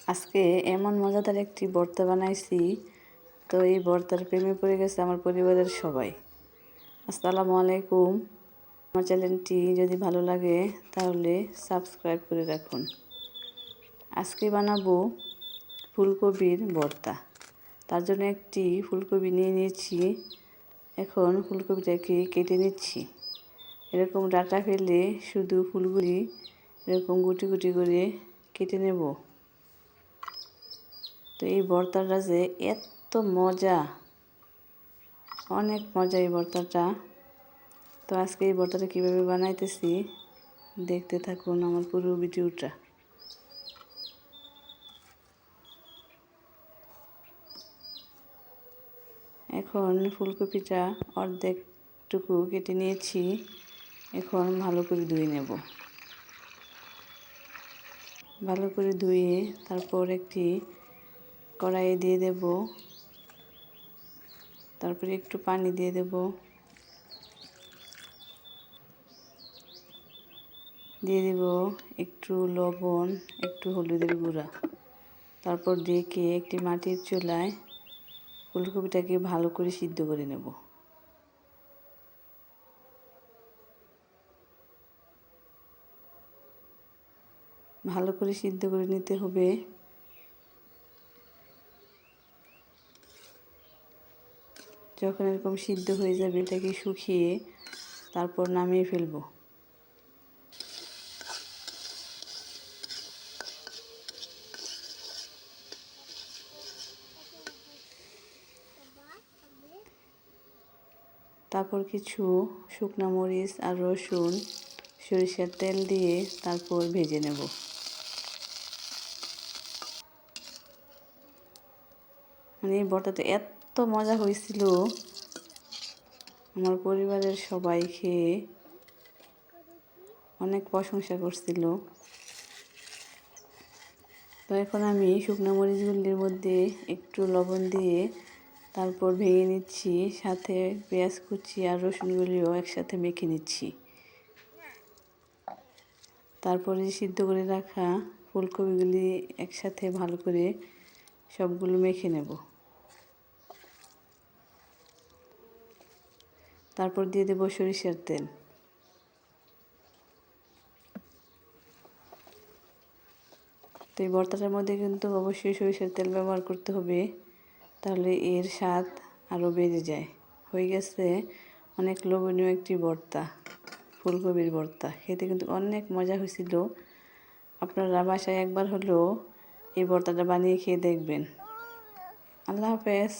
আজকে এমন মজাদার একটি ভর্তা বানাইছি, তো এই ভর্তার প্রেমে পড়ে গেছে আমার পরিবারের সবাই। আসসালামু আলাইকুম। আমার চ্যানেলটি যদি ভালো লাগে তাহলে সাবস্ক্রাইব করে রাখুন। আজকে বানাবো ফুলকপির ভর্তা। তার জন্য একটি ফুলকপি নিয়ে নিয়েছি। এখন ফুলকপিটাকে কেটে নিচ্ছি। এরকম ডাঁটা ফেলে শুধু ফুলগুলি এরকম গুটি গুটি করে কেটে নেব। তো এই ভর্তাটা যে এত মজা, অনেক মজা এই ভর্তাটা। তো আজকে এই ভর্তাটা কীভাবে বানাইতেছি দেখতে থাকুন আমার পুরো ভিডিওটা। এখন ফুলকপিটা অর্ধেকটুকু কেটে নিয়েছি। এখন ভালো করে ধুয়ে নেব। ভালো করে ধুয়ে তারপর একটি কড়াইয়ে দিয়ে দেব। তারপরে একটু পানি দিয়ে দেব। দিয়ে দেব একটু লবণ, একটু হলুদের গুঁড়া। তারপর ডেকে একটি মাটির চুলায় ফুলকপিটাকে ভালো করে সিদ্ধ করে নেব। ভালো করে সিদ্ধ করে নিতে হবে। যখন এরকম সিদ্ধ হয়ে যাবে এটাকে শুকিয়ে তারপর নামিয়ে ফেলব। তারপর কিছু শুকনা মরিচ আর রসুন সরিষার তেল দিয়ে তারপর ভেজে নেব। এই ভর্তাটা এত মজা হয়েছিল, আমার পরিবারের সবাই খেয়ে অনেক প্রশংসা করছিল। তো এখন আমি শুকনো মরিচগুলির মধ্যে একটু লবণ দিয়ে তারপর ভেঙে নিচ্ছি, সাথে পেঁয়াজ কুচি আর রসুনগুলিও একসাথে মেখে নিচ্ছি। তারপরে সিদ্ধ করে রাখা ফুলকপিগুলি একসাথে ভালো করে সবগুলো মেখে নেব। তারপর দিয়ে দেব সরিষার তেল। তো এই ভর্তাটার মধ্যে কিন্তু অবশ্যই সরিষার তেল ব্যবহার করতে হবে, তাহলে এর স্বাদ আরও বেড়ে যায়। হয়ে গেছে অনেক লোভনীয় একটি ভর্তা, ফুলকপির ভর্তা। খেতে কিন্তু অনেক মজা হয়েছিল। আপনারা বাসায় একবার হলেও এই ভর্তাটা বানিয়ে খেয়ে দেখবেন। আল্লাহ হাফেজ।